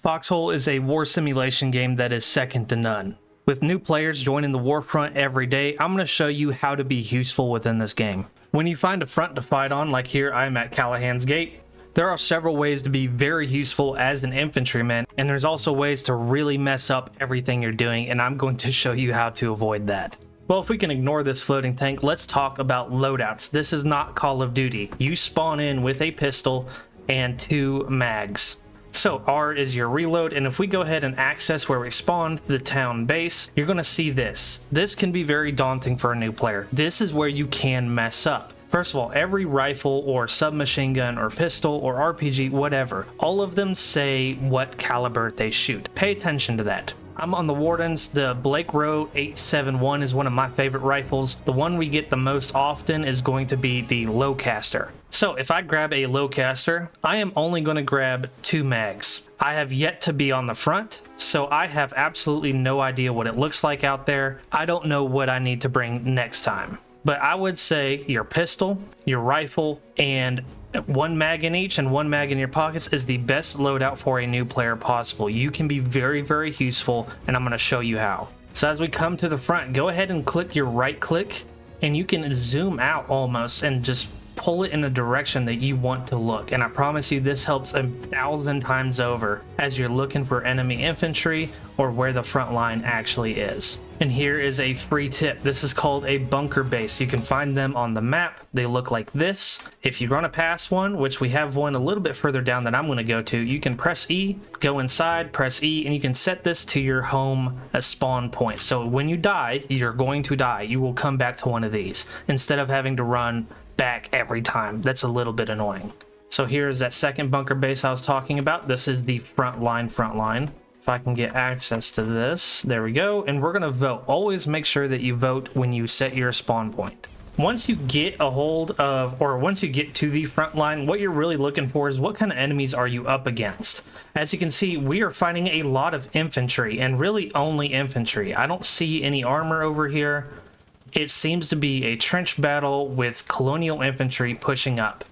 Foxhole is a war simulation game that is second to none. With new players joining the war front every day, I'm going to show you how to be useful within this game. When you find a front to fight on, like here I'm at Callahan's Gate, there are several ways to be very useful as an infantryman, and there's also ways to really mess up everything you're doing, and I'm going to show you how to avoid that. Well, if we can ignore this floating tank, let's talk about loadouts. This is not Call of Duty. You spawn in with a pistol and 2 mags. So R is your reload, and if we go ahead and access where we spawned, the town base, you're going to see this. This can be very daunting for a new player. This is where you can mess up. First of all, every rifle or submachine gun or pistol or RPG, whatever, all of them say what caliber they shoot. Pay attention to that. I'm on the Wardens. The Blake Rowe 871 is one of my favorite rifles. The one we get the most often is going to be the Lowcaster. So if I grab a Lowcaster, I am only going to grab 2 mags. I have yet to be on the front, so I have absolutely no idea what it looks like out there. I don't know what I need to bring next time. But I would say your pistol, your rifle, and 1 mag in each and 1 mag in your pockets is the best loadout for a new player possible. You can be very, very useful, and I'm going to show you how. So as we come to the front, go ahead and click your right click, and you can zoom out almost and just pull it in the direction that you want to look. And I promise you this helps 1,000 times over as you're looking for enemy infantry or where the front line actually is. And here is a free tip. This is called a bunker base. You can find them on the map. They look like this. If you're going to pass one, which we have one a little bit further down that I'm going to go to, you can press E, go inside, press E, and you can set this to your home spawn point. So when you die, you're going to die. You will come back to one of these instead of having to run back every time. That's a little bit annoying. So here's that second bunker base I was talking about. This is the front line. If I can get access to this, there we go. And we're gonna vote. Always make sure that you vote when you set your spawn point. Once you get a hold of, or once you get to the front line, what you're really looking for is what kind of enemies are you up against. As you can see, we are fighting a lot of infantry, and really only infantry. I don't see any armor over here. It seems to be a trench battle with colonial infantry pushing up.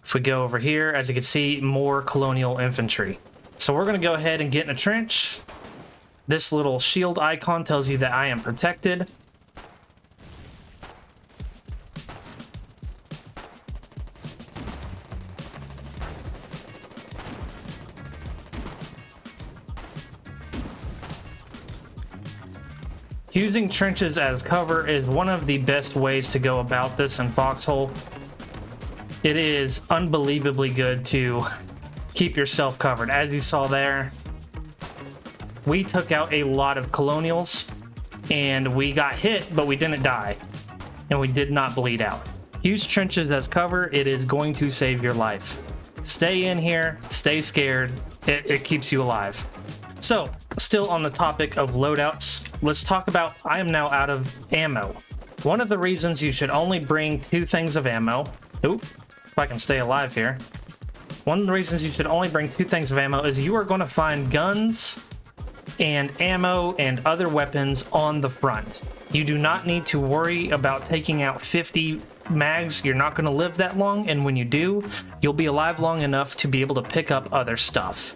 If we go over here, as you can see, more colonial infantry. So we're going to go ahead and get in a trench. This little shield icon tells you that I am protected. Using trenches as cover is one of the best ways to go about this in Foxhole. It is unbelievably good to keep yourself covered. As you saw there, we took out a lot of colonials and we got hit, but we didn't die and we did not bleed out. Use trenches as cover. It is going to save your life. Stay in here, stay scared. It keeps you alive. So still on the topic of loadouts, let's talk about, I am now out of ammo. One of the reasons you should only bring 2 things of ammo. Oop, if I can stay alive here. One of the reasons you should only bring 2 things of ammo is you are going to find guns and ammo and other weapons on the front. You do not need to worry about taking out 50 mags. You're not going to live that long, and when you do, you'll be alive long enough to be able to pick up other stuff.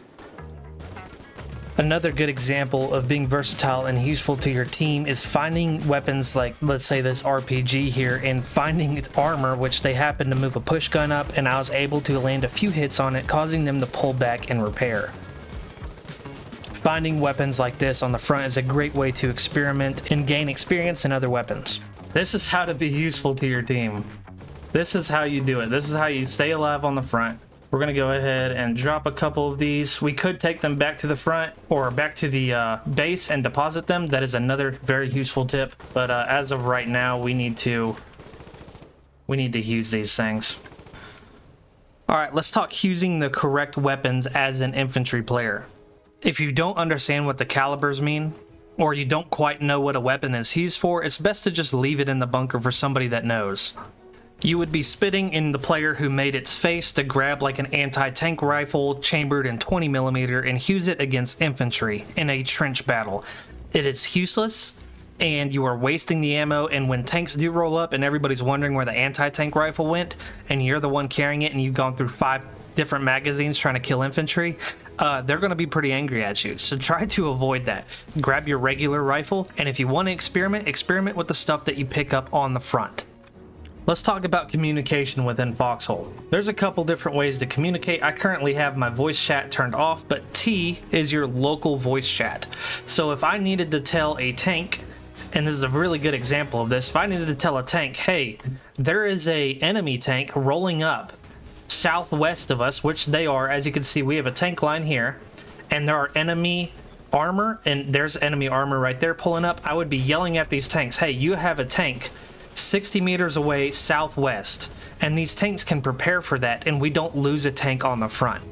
Another good example of being versatile and useful to your team is finding weapons like, let's say, this RPG here, and finding its armor, which they happen to move a push gun up, and I was able to land a few hits on it, causing them to pull back and repair. Finding weapons like this on the front is a great way to experiment and gain experience in other weapons. This is how to be useful to your team. This is how you do it. This is how you stay alive on the front. We're going to go ahead and drop a couple of these. We could take them back to the front or back to the base and deposit them. That is another very useful tip. But as of right now, we need to use these things. All right, let's talk using the correct weapons as an infantry player. If you don't understand what the calibers mean, or you don't quite know what a weapon is used for, it's best to just leave it in the bunker for somebody that knows. You would be spitting in the player who made its face to grab like an anti-tank rifle chambered in 20mm and use it against infantry in a trench battle. It is useless, and you are wasting the ammo, and when tanks do roll up and everybody's wondering where the anti-tank rifle went, and you're the one carrying it and you've gone through 5 different magazines trying to kill infantry, they're going to be pretty angry at you. So try to avoid that. Grab your regular rifle, and if you want to experiment with the stuff that you pick up on the front. Let's talk about communication within Foxhole. There's a couple different ways to communicate. I currently have my voice chat turned off, but T is your local voice chat. So if I needed to tell a tank, and this is a really good example of this, if I needed to tell a tank, hey, there is a enemy tank rolling up southwest of us, which they are, as you can see, we have a tank line here, and there are enemy armor, and there's enemy armor right there pulling up, I would be yelling at these tanks, hey, you have a tank 60 meters away southwest, and these tanks can prepare for that, and we don't lose a tank on the front.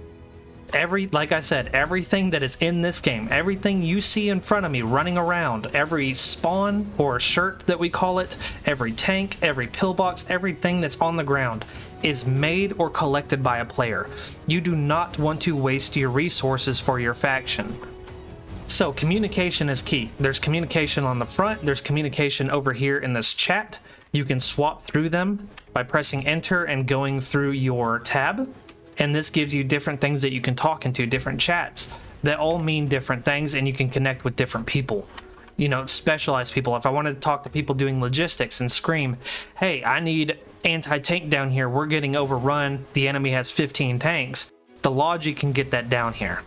Like I said, everything that is in this game, everything you see in front of me running around, every spawn or shirt that we call it, every tank, every pillbox, everything that's on the ground is made or collected by a player. You do not want to waste your resources for your faction. So communication is key. There's communication on the front, there's communication over here in this chat. You can swap through them by pressing enter and going through your tab. And this gives you different things that you can talk into, different chats that all mean different things, and you can connect with different people. You know, specialized people. If I wanted to talk to people doing logistics and scream, hey, I need anti-tank down here, we're getting overrun, the enemy has 15 tanks, the logic can get that down here.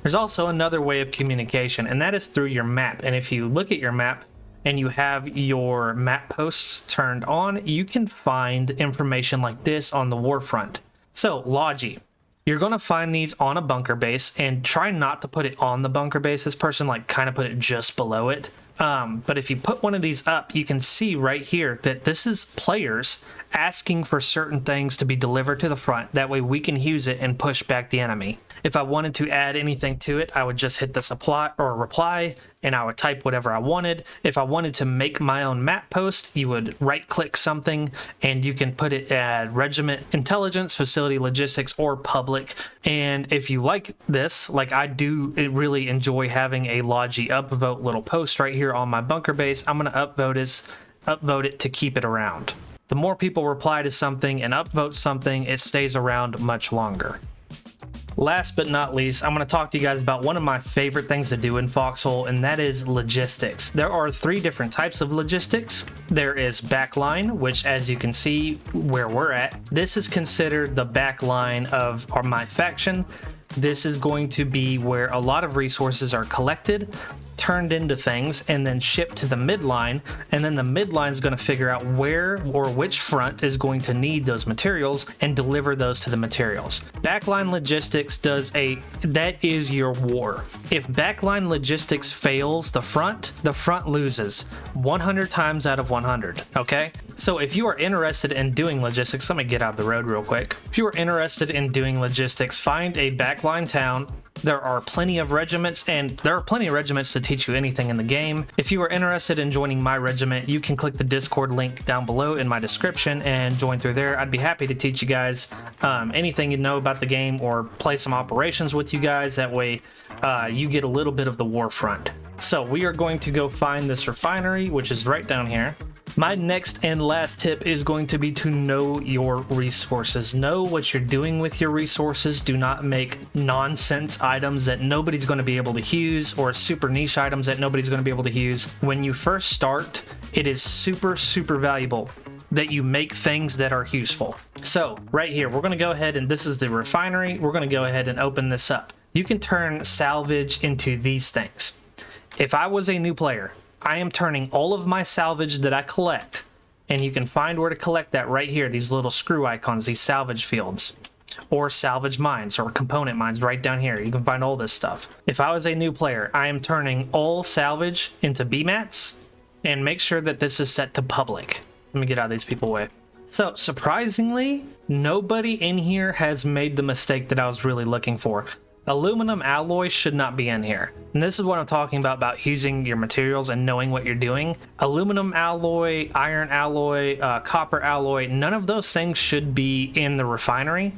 There's also another way of communication, and that is through your map. And if you look at your map and you have your map posts turned on, you can find information like this on the warfront. So, Logi, you're going to find these on a bunker base, and try not to put it on the bunker base. This person like kind of put it just below it. But if you put one of these up, you can see right here that this is players asking for certain things to be delivered to the front. That way we can use it and push back the enemy. If I wanted to add anything to it, I would just hit the supply or reply, and I would type whatever I wanted. If I wanted to make my own map post, you would right click something and you can put it at regiment, intelligence, facility, logistics, or public. And if you like this, like I do really enjoy having a Logi upvote little post right here on my bunker base, I'm going to upvote it to keep it around. The more people reply to something and upvote something, it stays around much longer. Last but not least, I'm going to talk to you guys about one of my favorite things to do in Foxhole, and that is logistics. There are 3 different types of logistics. There is backline, which as you can see where we're at, this is considered the backline of my faction. This is going to be where a lot of resources are collected, turned into things, and then shipped to the midline, and then the midline is going to figure out where or which front is going to need those materials and deliver those to the materials. Backline logistics that is your war. If backline logistics fails the front loses 100 times out of 100, okay? So if you are interested in doing logistics, let me get out of the road real quick. If you are interested in doing logistics, find a backline town. There are plenty of regiments, and there are plenty of regiments to teach you anything in the game. If you are interested in joining my regiment, you can click the Discord link down below in my description and join through there. I'd be happy to teach you guys anything you know about the game, or play some operations with you guys. That way you get a little bit of the war front. So we are going to go find this refinery, which is right down here. My next and last tip is going to be to know your resources. Know what you're doing with your resources. Do not make nonsense items that nobody's going to be able to use, or super niche items that nobody's going to be able to use. When you first start, it is super valuable that you make things that are useful. So right here, we're going to go ahead, and this is the refinery. We're going to go ahead and open this up. You can turn salvage into these things. If I was a new player, I am turning all of my salvage that I collect, and you can find where to collect that right here, these little screw icons, these salvage fields, or salvage mines, or component mines right down here. You can find all this stuff. If I was a new player, I am turning all salvage into BMATs, and make sure that this is set to public. Let me get out of these people's way. So surprisingly, nobody in here has made the mistake that I was really looking for. Aluminum alloy should not be in here. And this is what I'm talking about using your materials and knowing what you're doing. Aluminum alloy, iron alloy, copper alloy, none of those things should be in the refinery.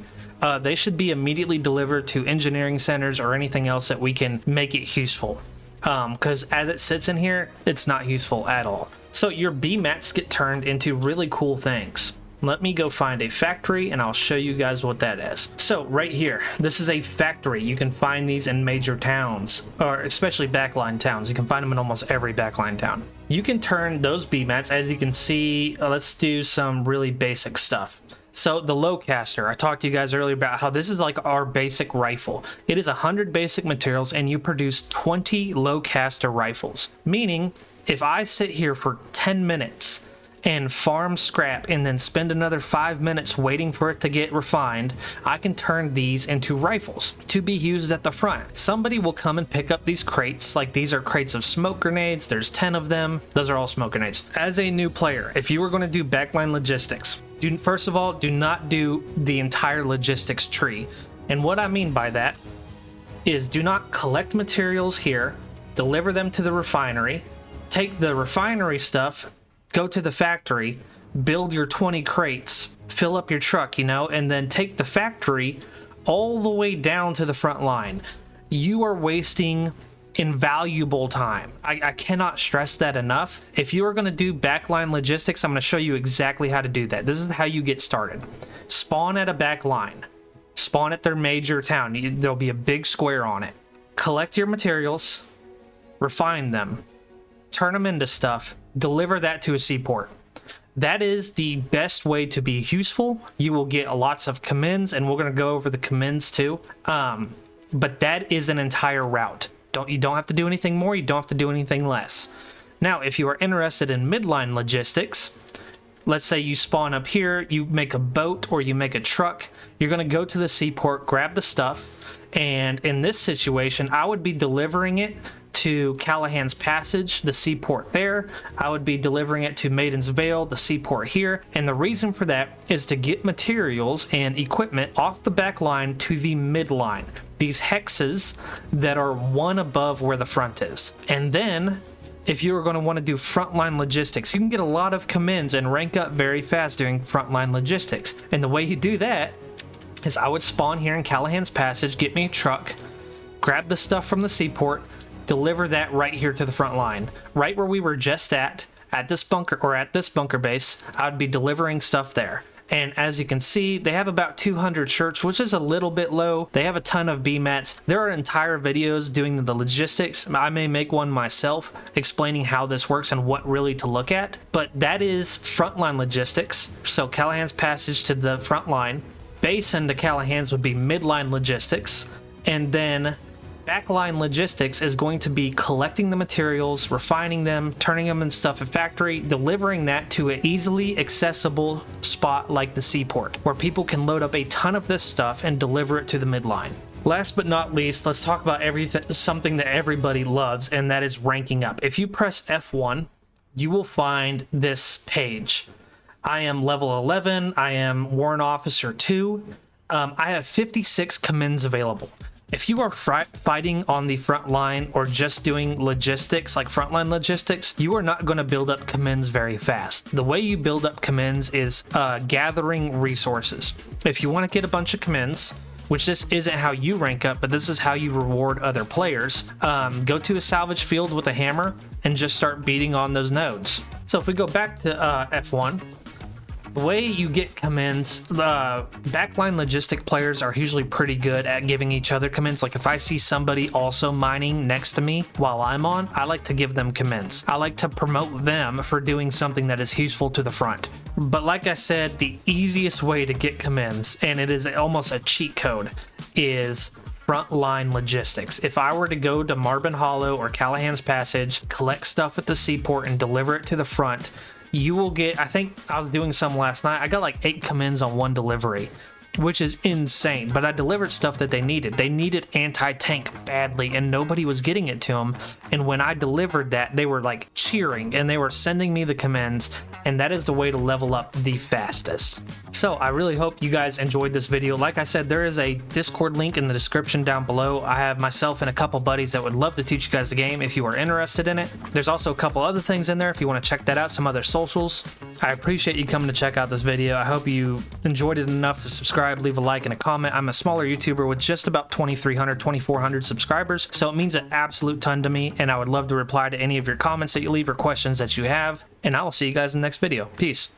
They should be immediately delivered to engineering centers or anything else that we can make it useful. Because as it sits in here, it's not useful at all. So your BMATs get turned into really cool things. Let me go find a factory and I'll show you guys what that is. So right here, this is a factory. You can find these in major towns, or especially backline towns. You can find them in almost every backline town. You can turn those B mats, as you can see. Let's do some really basic stuff. So the Lowcaster, I talked to you guys earlier about how this is like our basic rifle. It is 100 basic materials and you produce 20 Lowcaster rifles. Meaning, if I sit here for 10 minutes and farm scrap and then spend another 5 minutes waiting for it to get refined, I can turn these into rifles to be used at the front. Somebody will come and pick up these crates. Like, these are crates of smoke grenades. There's 10 of them. Those are all smoke grenades. As a new player, if you were going to do backline logistics, first of all, do not do the entire logistics tree. And what I mean by that is, do not collect materials here, deliver them to the refinery, take the refinery stuff, go to the factory, build your 20 crates, fill up your truck, you know, and then take the factory all the way down to the front line. You are wasting invaluable time. I cannot stress that enough. If you are going to do backline logistics, I'm going to show you exactly how to do that. This is how you get started. Spawn at a backline. Spawn at their major town. There'll be a big square on it. Collect your materials, refine them, turn them into stuff, deliver that to a seaport. That is the best way to be useful. You will get lots of commends, and we're going to go over the commends too. But that is an entire route. You don't have to do anything more. You don't have to do anything less. Now, if you are interested in midline logistics, let's say you spawn up here, you make a boat or you make a truck. You're going to go to the seaport, grab the stuff, and in this situation, I would be delivering it to Callahan's Passage, the seaport there. I would be delivering it to Maiden's Vale, the seaport here. And the reason for that is to get materials and equipment off the back line to the midline. These hexes that are one above where the front is. And then, if you are going to want to do frontline logistics, you can get a lot of commends and rank up very fast doing frontline logistics. And the way you do that is I would spawn here in Callahan's Passage, get me a truck, grab the stuff from the seaport, deliver that right here to the front line. Right where we were just at this bunker, or at this bunker base, I would be delivering stuff there. And as you can see, they have about 200 shirts, which is a little bit low. They have a ton of B mats. There are entire videos doing the logistics. I may make one myself explaining how this works and what really to look at. But that is frontline logistics. So Callahan's Passage to the front line. Basin to Callahan's would be midline logistics. And then backline logistics is going to be collecting the materials, refining them, turning them into stuff at factory, delivering that to an easily accessible spot like the seaport, where people can load up a ton of this stuff and deliver it to the midline. Last but not least, let's talk about something that everybody loves, and that is ranking up. If you press F1, you will find this page. I am level 11. I am Warrant Officer 2. I have 56 commends available. If you are fighting on the front line or just doing logistics, like frontline logistics, you are not going to build up commends very fast. The way you build up commends is gathering resources. If you want to get a bunch of commends, which this isn't how you rank up, but this is how you reward other players, go to a salvage field with a hammer and just start beating on those nodes. So if we go back to F1, the way you get commends, backline logistic players are usually pretty good at giving each other commends. Like if I see somebody also mining next to me while I'm on, I like to give them commends. I like to promote them for doing something that is useful to the front. But like I said, the easiest way to get commends, and it is almost a cheat code, is frontline logistics. If I were to go to Marvin Hollow or Callahan's Passage, collect stuff at the seaport and deliver it to the front, you will get, I think I was doing some last night, I got like 8 commends on one delivery, which is insane. But I delivered stuff that they needed. They needed anti-tank badly, and nobody was getting it to them. And when I delivered that, they were like cheering, and they were sending me the commends, and that is the way to level up the fastest. So I really hope you guys enjoyed this video. Like I said, there is a Discord link in the description down below. I have myself and a couple buddies that would love to teach you guys the game if you are interested in it. There's also a couple other things in there if you want to check that out, some other socials. I appreciate you coming to check out this video. I hope you enjoyed it enough to subscribe, leave a like, and a comment. I'm a smaller YouTuber with just about 2,300, 2,400 subscribers, so it means an absolute ton to me, and I would love to reply to any of your comments that you leave or questions that you have, and I will see you guys in the next video. Peace.